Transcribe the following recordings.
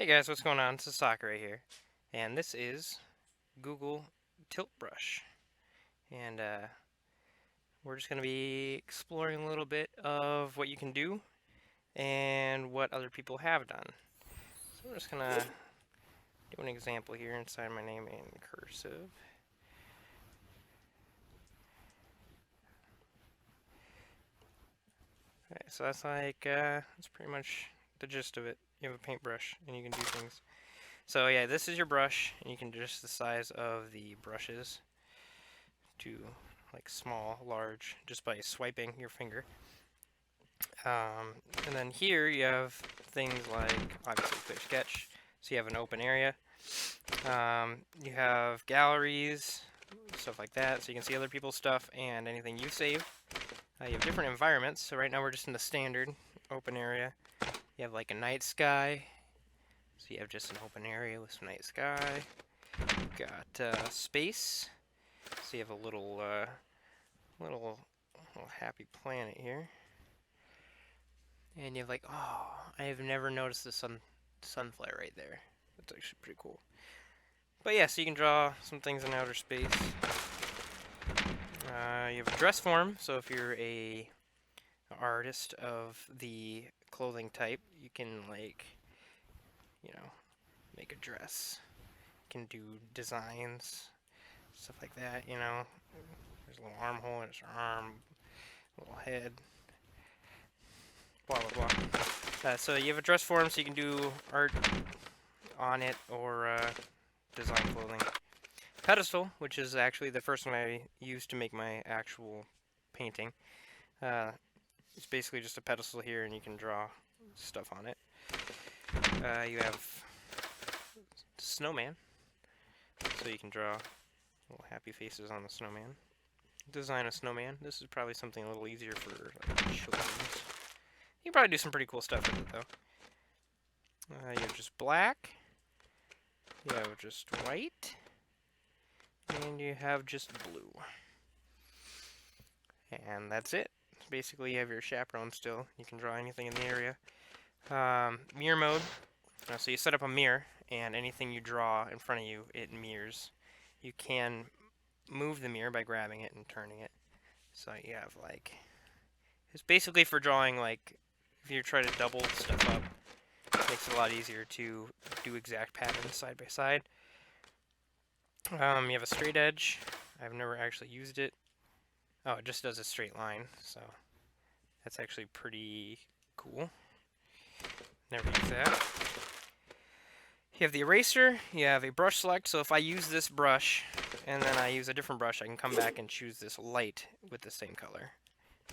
guys, what's going on? It's SaSakurai here, and this is Google Tilt Brush, and we're just going to be exploring a little bit of what you can do and what other people have done. So we're just going to do an example here inside my name in cursive. Okay, so that's pretty much the gist of it. You have a paintbrush and you can do things. So yeah, this is your brush, and you can adjust the size of the brushes to like small, large, just by swiping your finger. And then here you have things like obviously clear sketch, so you have an open area. You have galleries, stuff like that, so you can see other people's stuff and anything you've saved. You have different environments, so right now we're just in the standard open area. You have like a night sky, so you have just an open area with some night sky. You've got space, so you have a little happy planet here. And you have like, oh, I have never noticed the sunflare right there. That's actually pretty cool. But yeah, so you can draw some things in outer space. You have a dress form, so if you're a artist of the clothing type, you can like, make a dress. You can do designs, stuff like that, There's a little armhole, there's your arm, a little head, blah blah blah. So you have a dress form, so you can do art on it or design clothing. Pedestal, which is actually the first one I used to make my actual painting. It's basically just a pedestal here, and you can draw stuff on it. You have snowman, so you can draw little happy faces on the snowman. Design a snowman. This is probably something a little easier for like, children. You can probably do some pretty cool stuff with it, though. You have just black. You have just white. And you have just blue. And that's it. Basically, you have your chaperone still. You can draw anything in the area. Mirror mode. So you set up a mirror, and anything you draw in front of you, it mirrors. You can move the mirror by grabbing it and turning it. So you have like, it's basically for drawing like, if you try to double stuff up, it makes it a lot easier to do exact patterns side by side. You have a straight edge. I've never actually used it. Oh, it just does a straight line, so that's actually pretty cool. Never use that. You have the eraser, you have a brush select, so if I use this brush and then I use a different brush, I can come back and choose this light with the same color,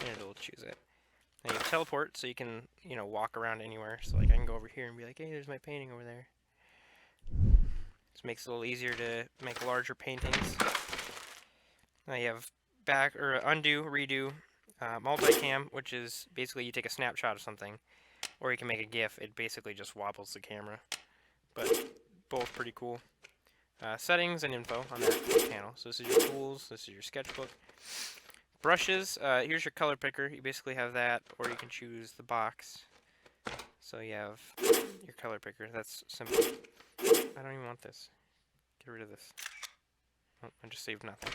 and it'll choose it. Now you have teleport, so you can, walk around anywhere. So like I can go over here and be like, hey, there's my painting over there. This makes it a little easier to make larger paintings. Now you have back or undo, redo, multicam, which is basically you take a snapshot of something, or you can make a GIF. It basically just wobbles the camera, but both pretty cool. Settings and info on that panel. So this is your tools. This is your sketchbook. Brushes. Here's your color picker. You basically have that, or you can choose the box. So you have your color picker. That's simple. I don't even want this. Get rid of this. Oh, I just saved nothing.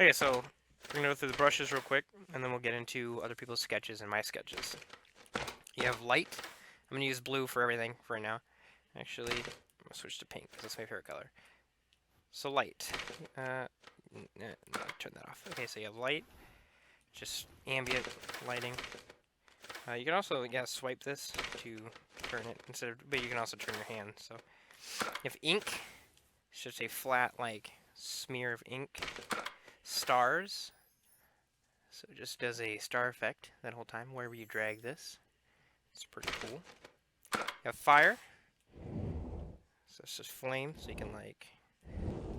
Okay, so we're going to go through the brushes real quick, and then we'll get into other people's sketches and my sketches. You have light. I'm going to use blue for everything for right now. Actually, I'm going to switch to pink because that's my favorite color. So light. No, turn that off. Okay, so you have light. Just ambient lighting. You can also, swipe this to turn it but you can also turn your hand. So you have ink. It's just a flat, smear of ink. Stars. So it just does a star effect that whole time wherever you drag this. It's pretty cool. You have fire. So it's just flame, so you can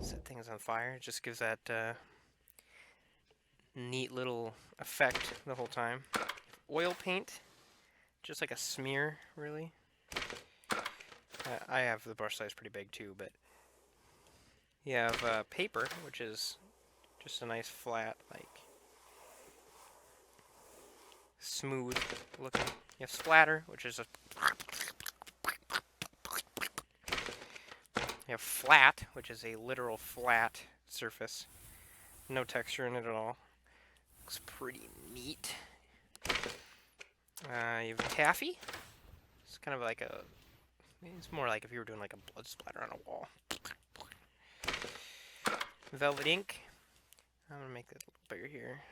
set things on fire. It just gives that neat little effect the whole time. Oil paint, just like a smear, really. I have the brush size pretty big too, but you have paper, which is just a nice flat, smooth looking. You have splatter, which is a You have flat, which is a literal flat surface. No texture in it at all. Looks pretty neat. You have taffy. It's kind of like a... It's more like if you were doing like a blood splatter on a wall. Velvet ink. I'm going to make that a little bigger here.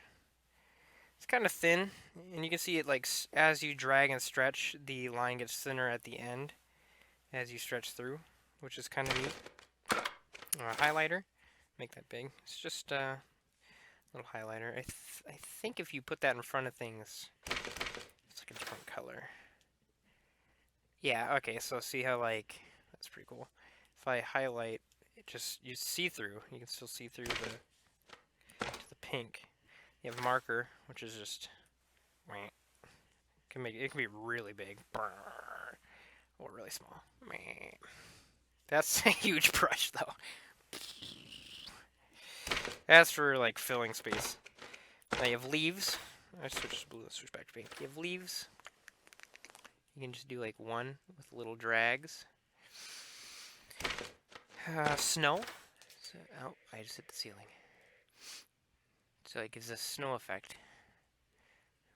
It's kind of thin, and you can see it like as you drag and stretch, the line gets thinner at the end as you stretch through, which is kind of neat. Highlighter. Make that big. It's just a little highlighter. I think if you put that in front of things, it's like a different color. Yeah, okay, so see how like, that's pretty cool. If I highlight, it just, you see through. You can still see through the pink. You have marker, which is just, can be really big, or really small. That's a huge brush though. That's for like filling space. Now you have leaves. I switched blue, let's switch back to pink. You have leaves. You can just do like one with little drags. Snow. So, oh, I just hit the ceiling. So it gives a snow effect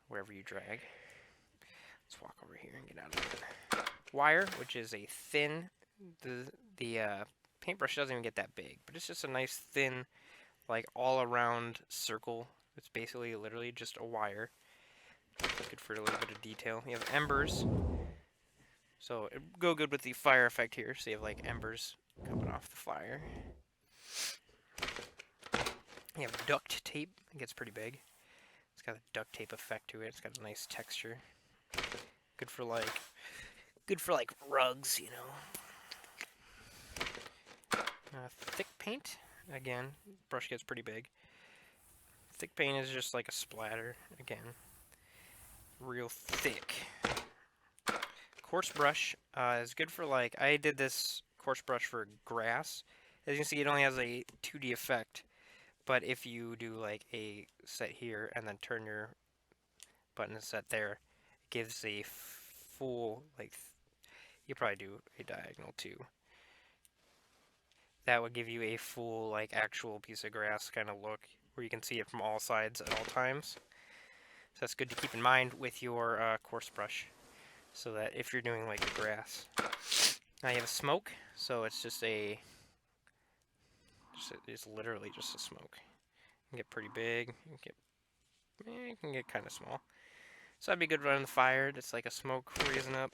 wherever you drag. Let's walk over here and get out of that. Wire, which is a thin. The paintbrush doesn't even get that big, but it's just a nice thin, like all around circle. It's basically literally just a wire. Good for a little bit of detail. You have embers. So it go good with the fire effect here. So you have like embers coming off the fire. You have duct tape. It gets pretty big. It's got a duct tape effect to it. It's got a nice texture. Good for like rugs, you know. Thick paint. Again, brush gets pretty big. Thick paint is just like a splatter. Again, real thick. Coarse brush is good for like, I did this coarse brush for grass. As you can see, it only has a 2D effect. But if you do like a set here and then turn your button and set there, it gives a full, like, you probably do a diagonal too. That would give you a full, like, actual piece of grass kind of look, where you can see it from all sides at all times. So that's good to keep in mind with your coarse brush, so that if you're doing like the grass. Now you have a smoke, so it's just it's literally just a smoke. It can get pretty big. It can get kind of small. So that'd be good running the fire. It's like a smoke raising up.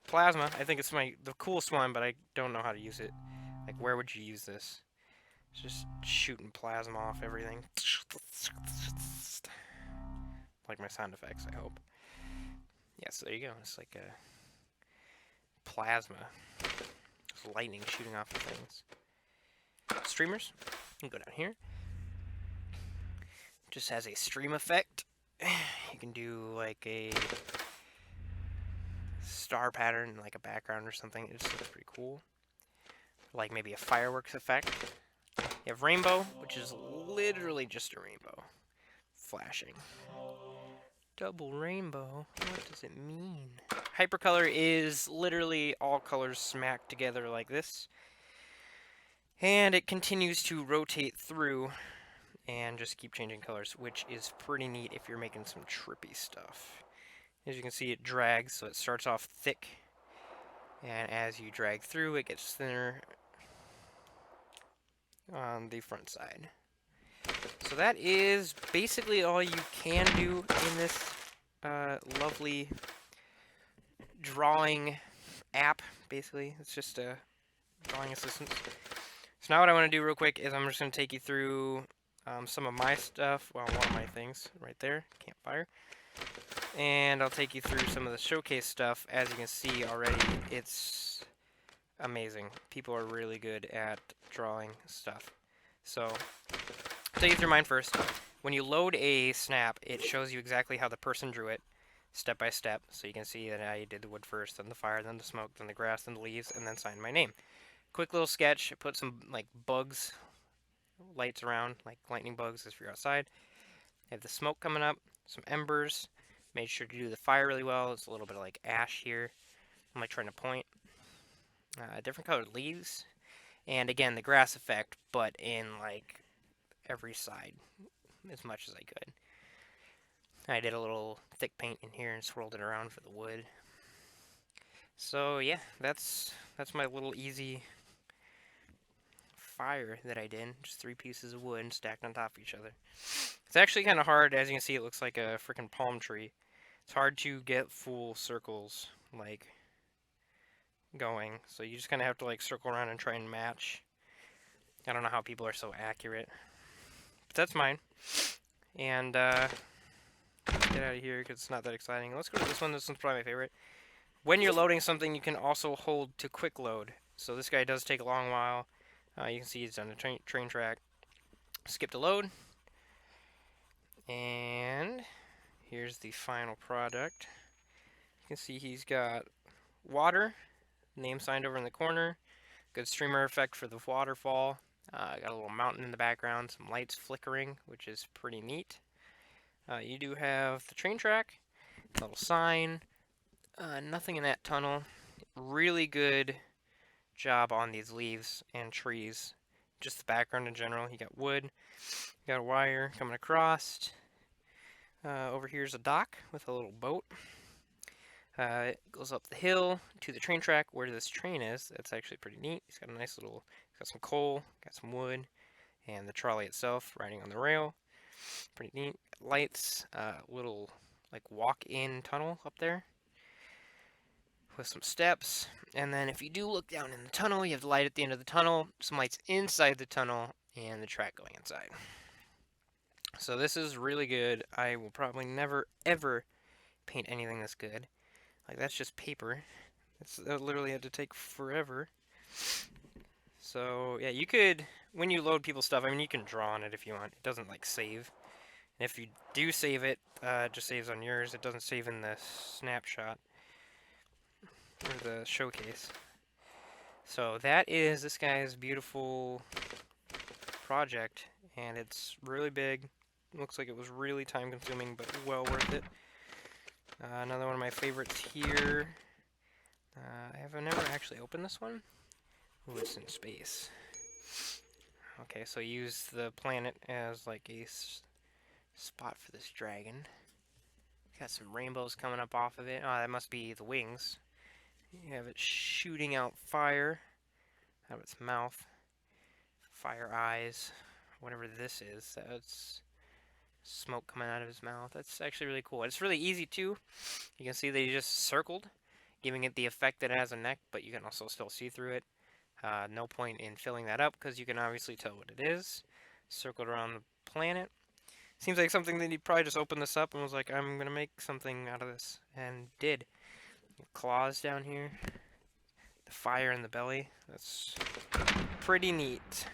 Plasma, I think it's the coolest one, but I don't know how to use it. Like, where would you use this? It's just shooting plasma off everything. Like my sound effects, I hope. Yeah, so there you go. It's like a plasma. It's lightning shooting off of things. Streamers. You can go down here. Just has a stream effect. You can do like a star pattern, like a background or something. It just looks pretty cool. Like maybe a fireworks effect. You have rainbow, which is literally just a rainbow flashing. Double rainbow. What does it mean? Hypercolor is literally all colors smacked together like this. And it continues to rotate through and just keep changing colors, which is pretty neat if you're making some trippy stuff. As you can see, it drags, so it starts off thick, and as you drag through, it gets thinner on the front side. So that is basically all you can do in this lovely drawing app, basically. It's just a drawing assistant. So now what I want to do real quick is I'm just going to take you through some of my stuff, well, one of my things right there, campfire. And I'll take you through some of the showcase stuff. As you can see already, it's amazing. People are really good at drawing stuff. So, I'll take you through mine first. When you load a snap, it shows you exactly how the person drew it, step by step. So you can see that I did the wood first, then the fire, then the smoke, then the grass, then the leaves, and then signed my name. Quick little sketch. Put some like bugs, lights around, like lightning bugs if you're outside. I have the smoke coming up, some embers. Made sure to do the fire really well. It's a little bit of like ash here. I'm like trying to point. different colored leaves, and again the grass effect, but in like every side as much as I could. I did a little thick paint in here and swirled it around for the wood. So yeah, that's my little easy fire that I did. Just 3 pieces of wood stacked on top of each other. It's actually kind of hard. As you can see, it looks like a freaking palm tree. It's hard to get full circles like going, so you just kind of have to like circle around and try and match. I don't know how people are so accurate, but that's mine. And let's get out of here because it's not that exciting. Let's go to this one. This one's probably my favorite. When you're loading something, you can also hold to quick load. So this guy does take a long while. You can see he's on a train track. Skip to load. And here's the final product. You can see he's got water, name signed over in the corner. Good streamer effect for the waterfall. Got a little mountain in the background, some lights flickering, which is pretty neat. You do have the train track, a little sign, nothing in that tunnel. Really good job on these leaves and trees. Just the background in general. You got wood, you got a wire coming across. Over here's a dock with a little boat. It goes up the hill to the train track where this train is. That's actually pretty neat. It's got a nice little, got some coal, got some wood, and the trolley itself riding on the rail. Pretty neat. Lights, little like walk-in tunnel up there with some steps. And then if you do look down in the tunnel, you have the light at the end of the tunnel, some lights inside the tunnel, and the track going inside. So this is really good. I will probably never ever paint anything this good. Like, that's just paper. That literally had to take forever. So yeah, you could, when you load people's stuff, I mean, you can draw on it if you want. It doesn't like save. And if you do save it, it just saves on yours. It doesn't save in the snapshot or the showcase. So that is this guy's beautiful project, and it's really big. Looks like it was really time consuming, but well worth it. Another one of my favorites here. I have never actually opened this one. Ooh, it's in space. Okay, so use the planet as like a spot for this dragon. Got some rainbows coming up off of it. Oh, that must be the wings. You have it shooting out fire out of its mouth. Fire eyes. Whatever this is. That's smoke coming out of his mouth. That's actually really cool. It's really easy too. You can see they just circled, giving it the effect that it has a neck, but you can also still see through it. No point in filling that up because you can obviously tell what it is. Circled around the planet. Seems like something that he probably just opened this up and was like, I'm gonna make something out of this, and did. Claws down here. The fire in the belly. That's pretty neat.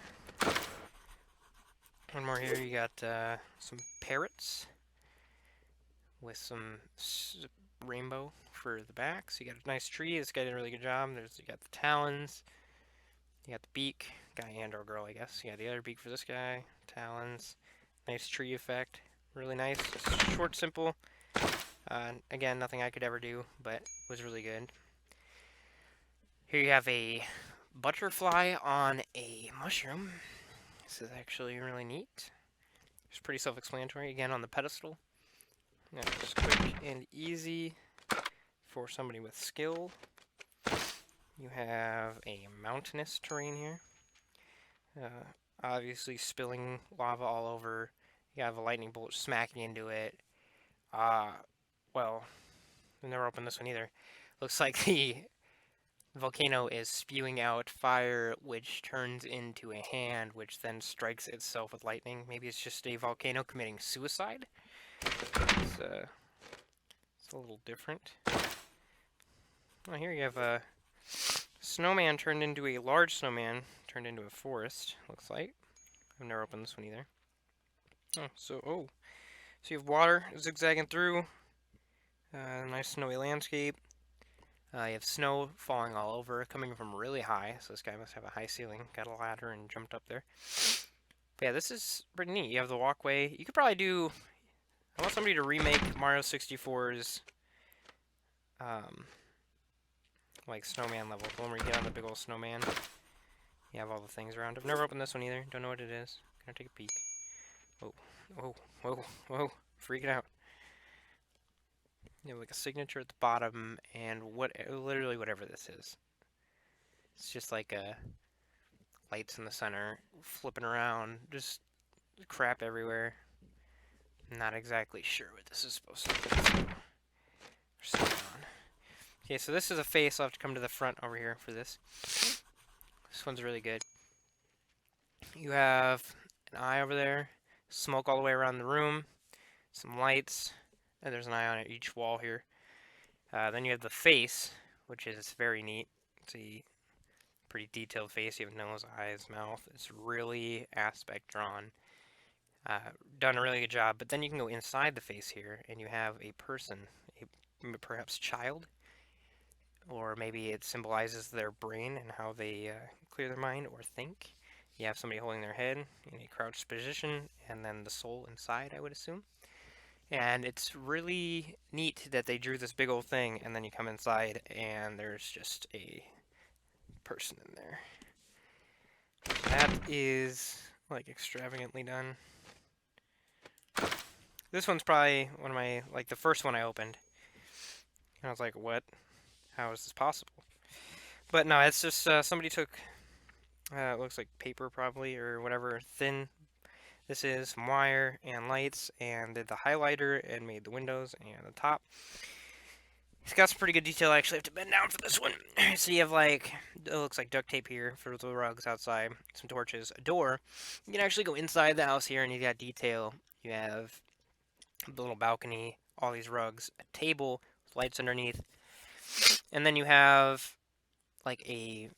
One more here. You got some parrots with some rainbow for the back. So you got a nice tree. This guy did a really good job. You got the talons. You got the beak. Guy and or girl, I guess. You got the other beak for this guy. Talons. Nice tree effect. Really nice. Short, simple. Again, nothing I could ever do, but was really good. Here you have a butterfly on a mushroom. This is actually really neat. It's pretty self-explanatory. Again, on the pedestal. Yeah, just quick and easy for somebody with skill. You have a mountainous terrain here. Obviously spilling lava all over. You have a lightning bolt smacking into it. Well, I've never opened this one either. Looks like the volcano is spewing out fire, which turns into a hand, which then strikes itself with lightning. Maybe it's just a volcano committing suicide. It's a little different. Oh, here you have a snowman turned into a large snowman, turned into a forest, looks like. I've never opened this one either. So you have water zigzagging through. Nice snowy landscape. You have snow falling all over, coming from really high, so this guy must have a high ceiling. Got a ladder and jumped up there. But yeah, this is pretty neat. You have the walkway. You could probably do... I want somebody to remake Mario 64's like snowman level. The one where you get on the big old snowman. You have all the things around. I've never opened this one either. Don't know what it is. Gonna take a peek. Whoa, whoa, whoa, whoa! Freaking out. You have like a signature at the bottom, and literally whatever this is. It's just like lights in the center, flipping around, just crap everywhere. Not exactly sure what this is supposed to be. So, okay, so this is a face. I'll have to come to the front over here for this. This one's really good. You have an eye over there, smoke all the way around the room, some lights, and there's an eye on each wall here. Then you have the face, which is very neat. It's a pretty detailed face. You have nose, eyes, mouth. It's really aspect drawn. Done a really good job. But then you can go inside the face here, and you have a person, perhaps child, or maybe it symbolizes their brain and how they clear their mind or think. You have somebody holding their head in a crouched position, and then the soul inside, I would assume. And it's really neat that they drew this big old thing, and then you come inside, and there's just a person in there. That is, like, extravagantly done. This one's probably one of my, like, the first one I opened. And I was like, what? How is this possible? But no, it's just somebody took, it looks like paper probably, or whatever, thin. This is some wire and lights, and did the highlighter and made the windows and the top. It's got some pretty good detail. I actually have to bend down for this one. So you have like, it looks like duct tape here for the rugs outside, some torches, a door. You can actually go inside the house here and you got detail. You have the little balcony, all these rugs, a table with lights underneath. And then you have like a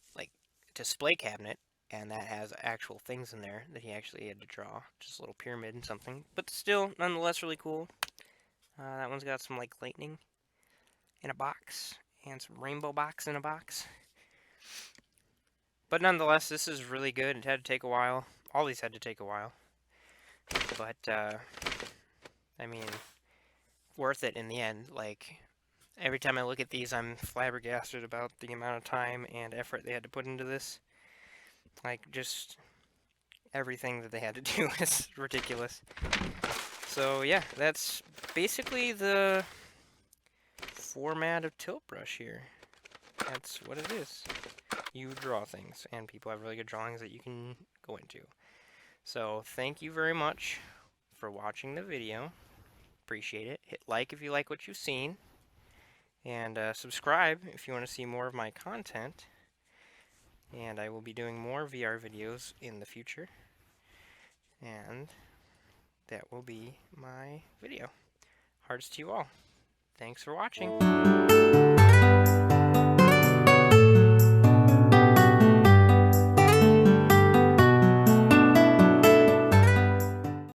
display cabinet, and that has actual things in there that he actually had to draw. Just a little pyramid and something. But still, nonetheless, really cool. That one's got some like lightning in a box, and some rainbow box in a box. But nonetheless, this is really good. It had to take a while. All these had to take a while. But, I mean, worth it in the end. Like, every time I look at these, I'm flabbergasted about the amount of time and effort they had to put into this. Like, just everything that they had to do is ridiculous. So, yeah, that's basically the format of Tilt Brush here. That's what it is. You draw things, and people have really good drawings that you can go into. So, thank you very much for watching the video. Appreciate it. Hit like if you like what you've seen. And subscribe if you want to see more of my content. And I will be doing more VR videos in the future. And that will be my video. Hearts to you all. Thanks for watching.